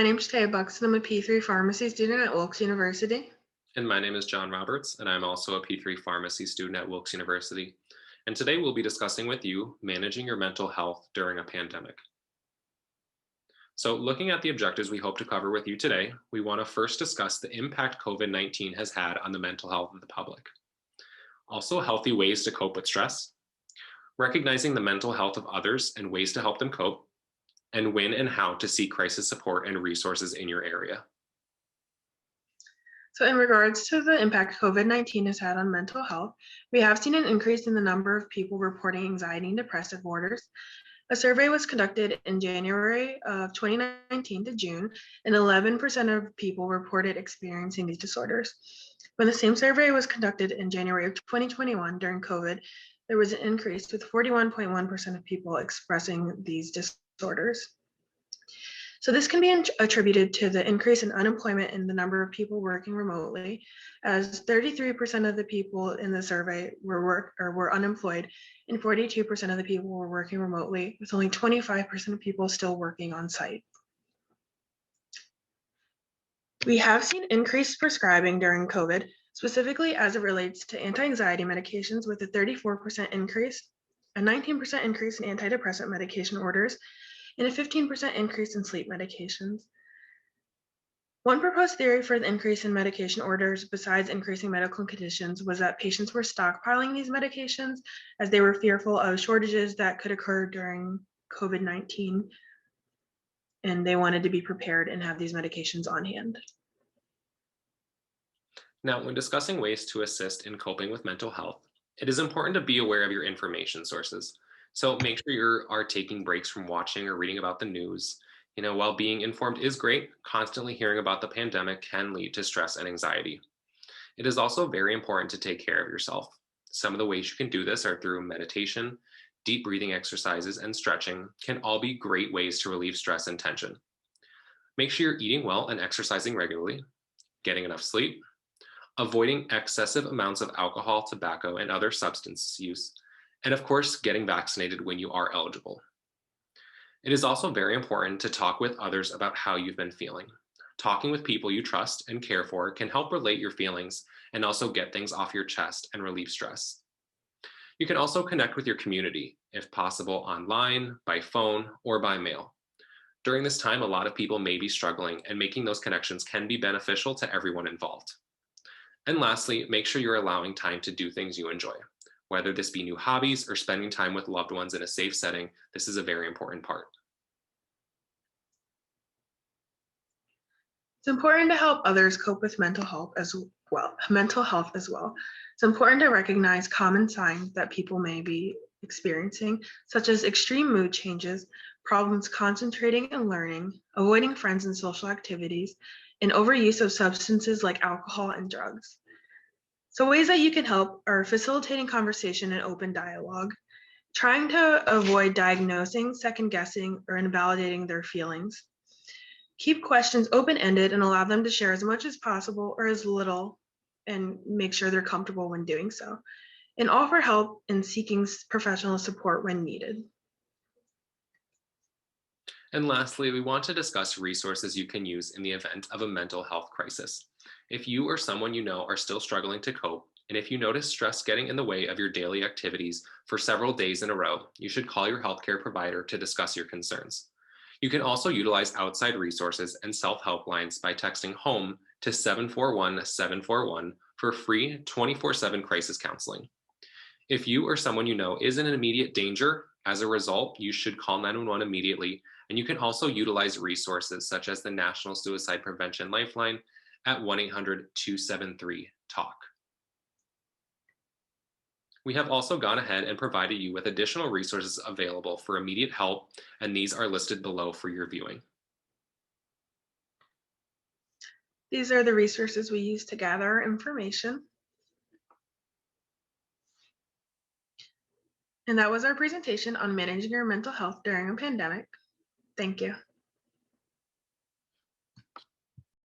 My name's Taya Buxton. I'm a P3 pharmacy student at Wilkes University. And my name is John Roberts, and I'm also a P3 pharmacy student at Wilkes University. And today we'll be discussing with you managing your mental health during a pandemic. So, looking at the objectives we hope to cover with you today, we want to first discuss the impact COVID-19 has had on the mental health of the public. Also, healthy ways to cope with stress, recognizing the mental health of others and ways to help them cope, and when and how to seek crisis support and resources in your area. So in regards to the impact COVID-19 has had on mental health, we have seen an increase in the number of people reporting anxiety and depressive disorders. A survey was conducted in January of 2019 to June, and 11% of people reported experiencing these disorders. When the same survey was conducted in January of 2021 during COVID, there was an increase with 41.1% of people expressing these disorders. So this can be attributed to the increase in unemployment and the number of people working remotely, as 33% of the people in the survey were unemployed, and 42% of the people were working remotely, with only 25% of people still working on site. We have seen increased prescribing during COVID, specifically as it relates to anti-anxiety medications, with a 34% increase, a 19% increase in antidepressant medication orders, and a 15% increase in sleep medications. One proposed theory for the increase in medication orders, besides increasing medical conditions, was that patients were stockpiling these medications as they were fearful of shortages that could occur during COVID-19, and they wanted to be prepared and have these medications on hand. Now, when discussing ways to assist in coping with mental health, it is important to be aware of your information sources. So make sure you are taking breaks from watching or reading about the news. While being informed is great, constantly hearing about the pandemic can lead to stress and anxiety. It is also very important to take care of yourself. Some of the ways you can do this are through meditation, deep breathing exercises, and stretching can all be great ways to relieve stress and tension. Make sure you're eating well and exercising regularly, getting enough sleep, avoiding excessive amounts of alcohol, tobacco, and other substance use, and of course, getting vaccinated when you are eligible. It is also very important to talk with others about how you've been feeling. Talking with people you trust and care for can help relate your feelings and also get things off your chest and relieve stress. You can also connect with your community, if possible, online, by phone, or by mail. During this time, a lot of people may be struggling, and making those connections can be beneficial to everyone involved. And lastly, make sure you're allowing time to do things you enjoy. Whether this be new hobbies or spending time with loved ones in a safe setting, this is a very important part. It's important to help others cope with mental health as well. It's important to recognize common signs that people may be experiencing, such as extreme mood changes, problems concentrating and learning, avoiding friends and social activities, and overuse of substances like alcohol and drugs. So ways that you can help are facilitating conversation and open dialogue, trying to avoid diagnosing, second guessing, or invalidating their feelings. Keep questions open-ended and allow them to share as much as possible or as little, and make sure they're comfortable when doing so. And offer help in seeking professional support when needed. And lastly, we want to discuss resources you can use in the event of a mental health crisis. If you or someone you know are still struggling to cope, and if you notice stress getting in the way of your daily activities for several days in a row, you should call your healthcare provider to discuss your concerns. You can also utilize outside resources and self-help lines by texting HOME to 741-741 for free 24/7 crisis counseling. If you or someone you know is in an immediate danger, as a result, you should call 911 immediately, and you can also utilize resources such as the National Suicide Prevention Lifeline at 1-800-273-TALK. We have also gone ahead and provided you with additional resources available for immediate help, and these are listed below for your viewing. These are the resources we use to gather our information. And that was our presentation on managing your mental health during a pandemic. Thank you.